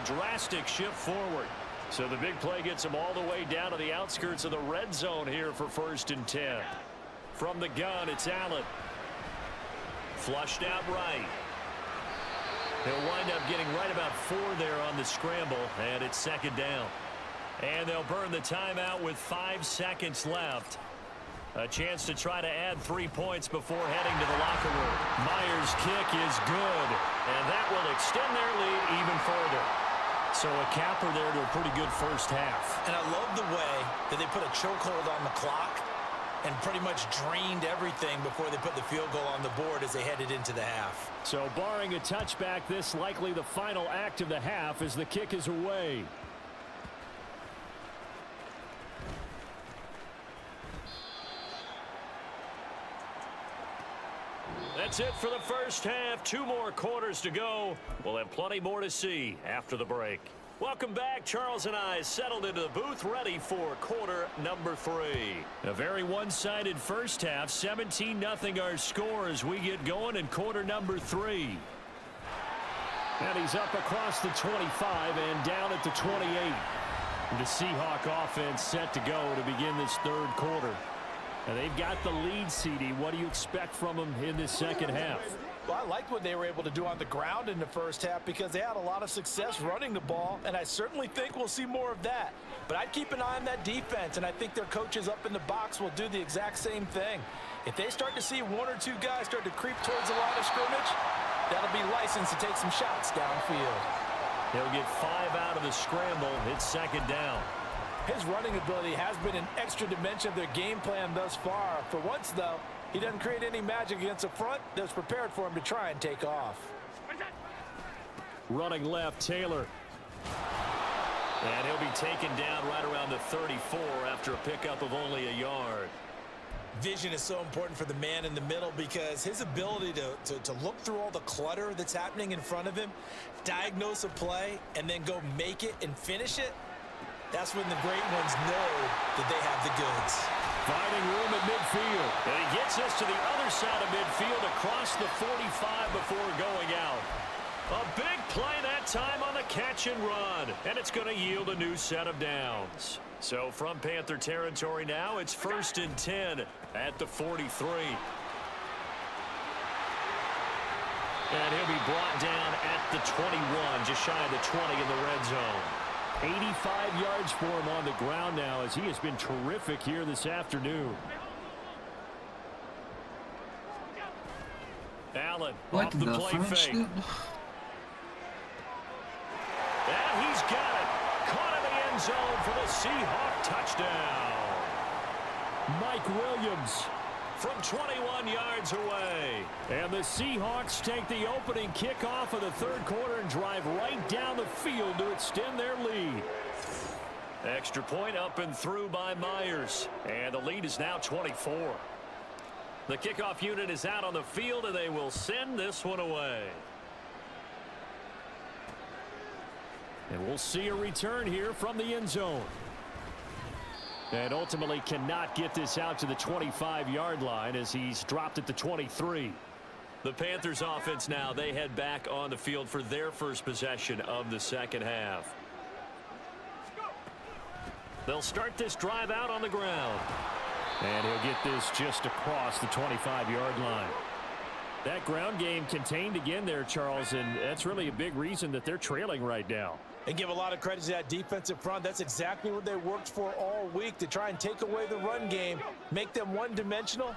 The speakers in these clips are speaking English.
drastic shift forward. So the big play gets him all the way down to the outskirts of the red zone here for 1st and 10. From the gun, it's Allen. Flushed out right. He'll wind up getting right about 4 there on the scramble, and it's 2nd down. And they'll burn the timeout with 5 seconds left. A chance to try to add 3 points before heading to the locker room. Myers' kick is good, and that will extend their lead even further. So a capper there to a pretty good first half. And I love the way that they put a chokehold on the clock and pretty much drained everything before they put the field goal on the board as they headed into the half. So barring a touchback, this likely the final act of the half as the kick is away. That's it for the first half. 2 more quarters to go. We'll have plenty more to see after the break. Welcome back. Charles and I settled into the booth ready for quarter number 3. A very one-sided first half. 17-0 our score as we get going in quarter number 3. And he's up across the 25 and down at the 28. The Seahawk offense set to go to begin this 3rd quarter. And they've got the lead, CD. What do you expect from them in this second half? Well, I liked what they were able to do on the ground in the first half because they had a lot of success running the ball, and I certainly think we'll see more of that. But I'd keep an eye on that defense, and I think their coaches up in the box will do the exact same thing. If they start to see 1 or 2 guys start to creep towards the line of scrimmage, that'll be licensed to take some shots downfield. He'll get 5 out of the scramble. It's 2nd down. His running ability has been an extra dimension of their game plan thus far. For once, though, he doesn't create any magic against the front that's prepared for him to try and take off. Running left, Taylor. And he'll be taken down right around the 34 after a pickup of only a yard. Vision is so important for the man in the middle because his ability to look through all the clutter that's happening in front of him, diagnose a play, and then go make it and finish it, that's when the great ones know that they have the goods. Finding room at midfield. And he gets us to the other side of midfield across the 45 before going out. A big play that time on the catch and run. And it's going to yield a new set of downs. So from Panther territory now, it's 1st and 10 at the 43. And he'll be brought down at the 21, just shy of the 20 in the red zone. 85 yards for him on the ground now as he has been terrific here this afternoon. Allen off the play fake. And he's got it. Caught in the end zone for the Seahawk touchdown. Mike Williams from 21 yards away. And the Seahawks take the opening kickoff of the 3rd quarter and drive right down the field to extend their lead. Extra point up and through by Myers. And the lead is now 24. The kickoff unit is out on the field, and they will send this one away. And we'll see a return here from the end zone. And ultimately cannot get this out to the 25-yard line as he's dropped at the 23. The Panthers offense now, they head back on the field for their first possession of the second half. They'll start this drive out on the ground. And he'll get this just across the 25-yard line. That ground game contained again there, Charles, and that's really a big reason that they're trailing right now. And give a lot of credit to that defensive front. That's exactly what they worked for all week, to try and take away the run game, make them one-dimensional.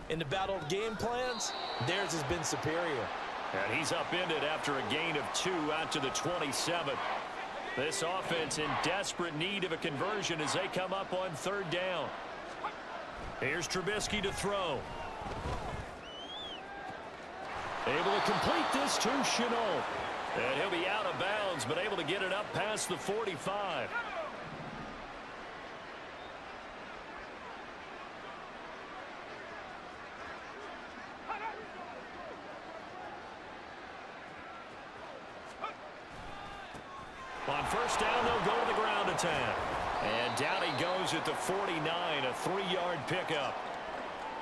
In the battle of game plans, theirs has been superior. And he's upended after a gain of 2 out to the 27. This offense in desperate need of a conversion as they come up on 3rd down. Here's Trubisky to throw. Able to complete this to Chenault. And he'll be out of bounds, but able to get it up past the 45. On 1st down, they'll go to the ground attack. And down he goes at the 49, a 3-yard pickup.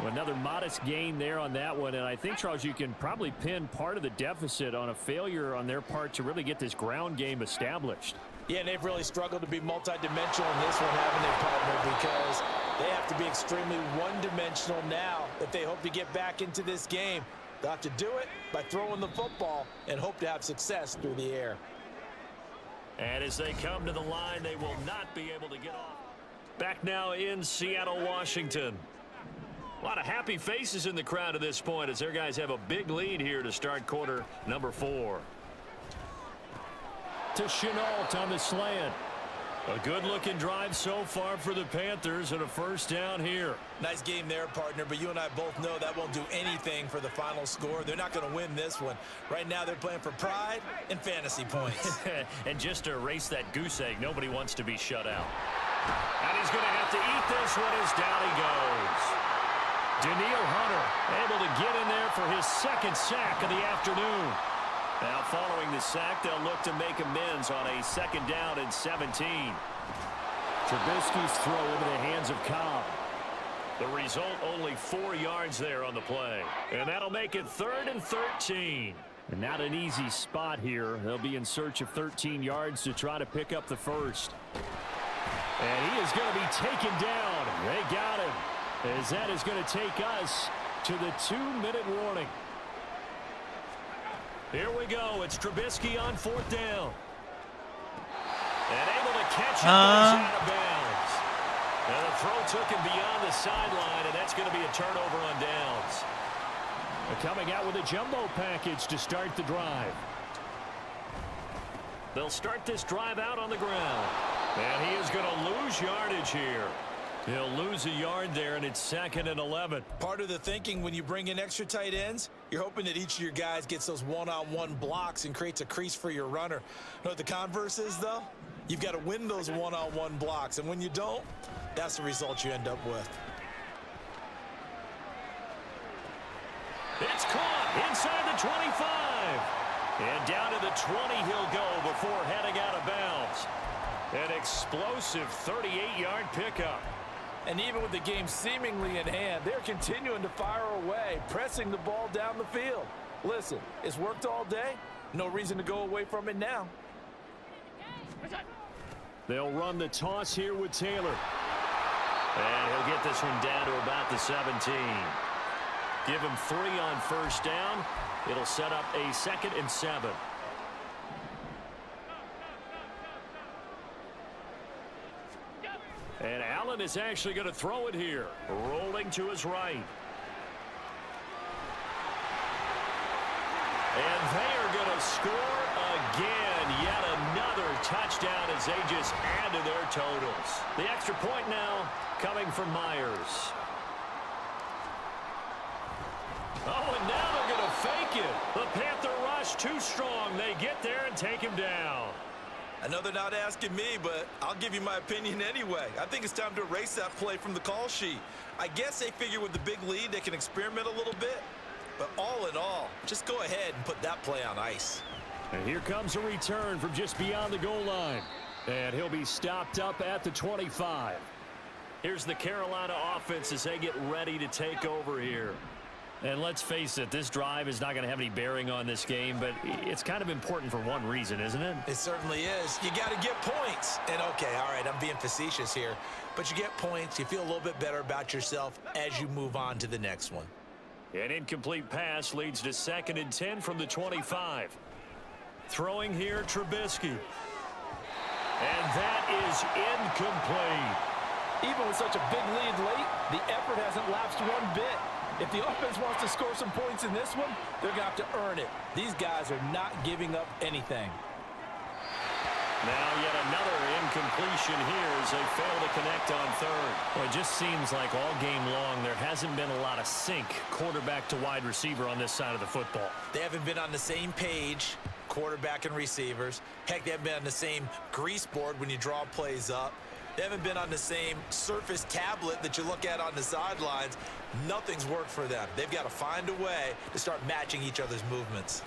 Another modest gain there on that one, and I think, Charles, you can probably pin part of the deficit on a failure on their part to really get this ground game established. Yeah, and they've really struggled to be multidimensional in this one, haven't they, partner? Because they have to be extremely one-dimensional now if they hope to get back into this game. They'll have to do it by throwing the football and hope to have success through the air. And as they come to the line, they will not be able to get off. Back now in Seattle, Washington. A lot of happy faces in the crowd at this point as their guys have a big lead here to start quarter number 4. To Chenault on the slant. A good-looking drive so far for the Panthers and a first down here. Nice game there, partner, but you and I both know that won't do anything for the final score. They're not going to win this one. Right now they're playing for pride and fantasy points. And just to erase that goose egg, nobody wants to be shut out. And he's going to have to eat this one as down he goes. Daniil Hunter able to get in there for his second sack of the afternoon. Now following the sack, they'll look to make amends on a second down and 17. Trubisky's throw into the hands of Cobb. The result, only 4 yards there on the play. And that'll make it 3rd and 13. And not an easy spot here. They'll be in search of 13 yards to try to pick up the first. And he is going to be taken down. They got him. As that is going to take us to the 2-minute warning. Here we go. It's Trubisky on 4th down. And able to catch it out of bounds. And the throw took him beyond the sideline, and that's going to be a turnover on downs. They're coming out with a jumbo package to start the drive. They'll start this drive out on the ground. And he is going to lose yardage here. He'll lose a yard there, and it's 2nd and 11. Part of the thinking when you bring in extra tight ends, you're hoping that each of your guys gets those one-on-one blocks and creates a crease for your runner. You know what the converse is, though? You've got to win those one-on-one blocks, and when you don't, that's the result you end up with. It's caught inside the 25. And down to the 20 he'll go before heading out of bounds. An explosive 38-yard pickup. And even with the game seemingly in hand, they're continuing to fire away, pressing the ball down the field. Listen, it's worked all day. No reason to go away from it now. They'll run the toss here with Taylor. And he'll get this one down to about the 17. Give him 3 on first down. It'll set up a 2nd and 7. And Allen is actually going to throw it here. Rolling to his right. And they are going to score again. Yet another touchdown as they just add to their totals. The extra point now coming from Myers. Oh, and now they're going to fake it. The Panther rush too strong. They get there and take him down. I know they're not asking me, but I'll give you my opinion anyway. I think it's time to erase that play from the call sheet. I guess they figure with the big lead they can experiment a little bit. But all in all, just go ahead and put that play on ice. And here comes a return from just beyond the goal line. And he'll be stopped up at the 25. Here's the Carolina offense as they get ready to take over here. And let's face it, this drive is not going to have any bearing on this game, but it's kind of important for one reason, isn't it? It certainly is. You got to get points. And, okay, all right, I'm being facetious here. But you get points, you feel a little bit better about yourself as you move on to the next one. An incomplete pass leads to 2nd and 10 from the 25. Throwing here, Trubisky. And that is incomplete. Even with such a big lead late, the effort hasn't lapsed one bit. If the offense wants to score some points in this one, they're going to have to earn it. These guys are not giving up anything. Now yet another incompletion here as they fail to connect on 3rd. Well, it just seems like all game long there hasn't been a lot of sync quarterback to wide receiver on this side of the football. They haven't been on the same page, quarterback and receivers. Heck, they haven't been on the same grease board when you draw plays up. They haven't been on the same Surface tablet that you look at on the sidelines. Nothing's worked for them. They've got to find a way to start matching each other's movements.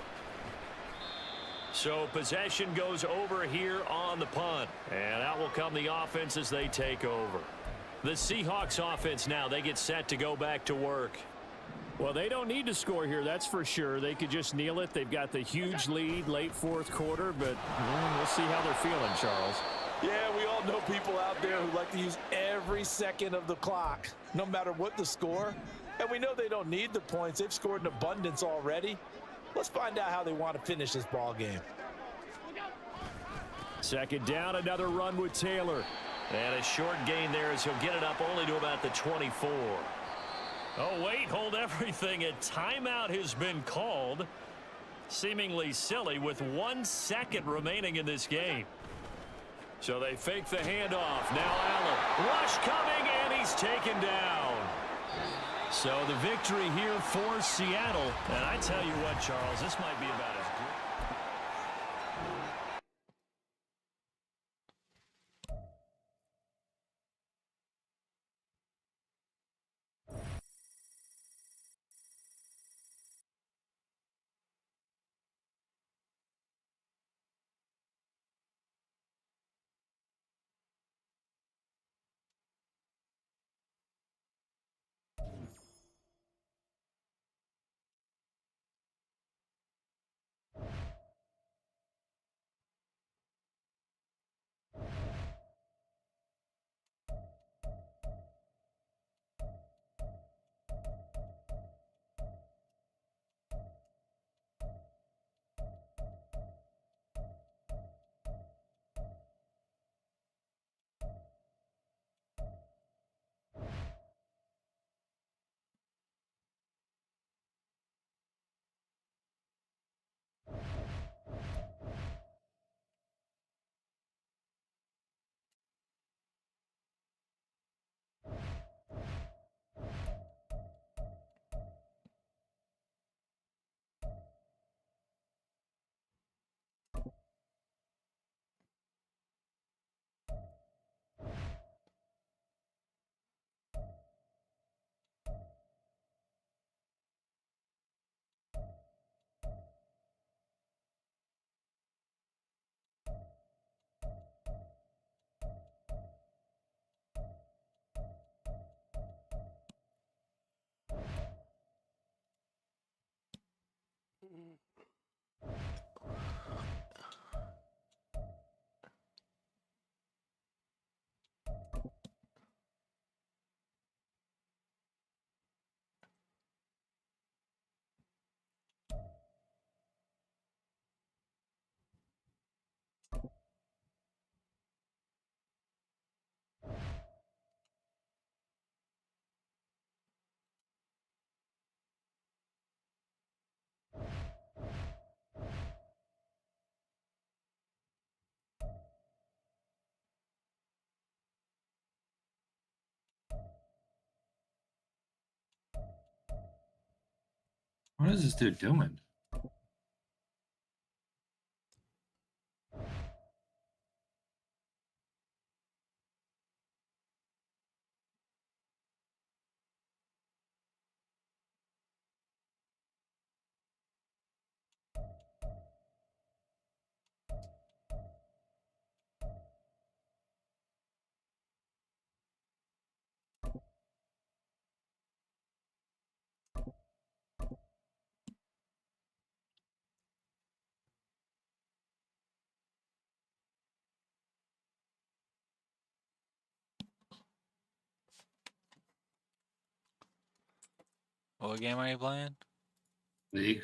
So possession goes over here on the punt. And out will come the offense as they take over. The Seahawks offense now, they get set to go back to work. Well, they don't need to score here, that's for sure. They could just kneel it. They've got the huge lead late fourth quarter, but we'll see how they're feeling, Charles. Yeah, we all know people out there who like to use every second of the clock, no matter what the score. And we know they don't need the points. They've scored in abundance already. Let's find out how they want to finish this ball game. Second down, another run with Taylor. And a short gain there as he'll get it up only to about the 24. Oh, wait, hold everything. A timeout has been called. Seemingly silly with 1 second remaining in this game. So they fake the handoff. Now Allen. Rush coming, and he's taken down. So the victory here for Seattle. And I tell you what, Charles, this might be about as good. What is this dude doing? What game are you playing? League.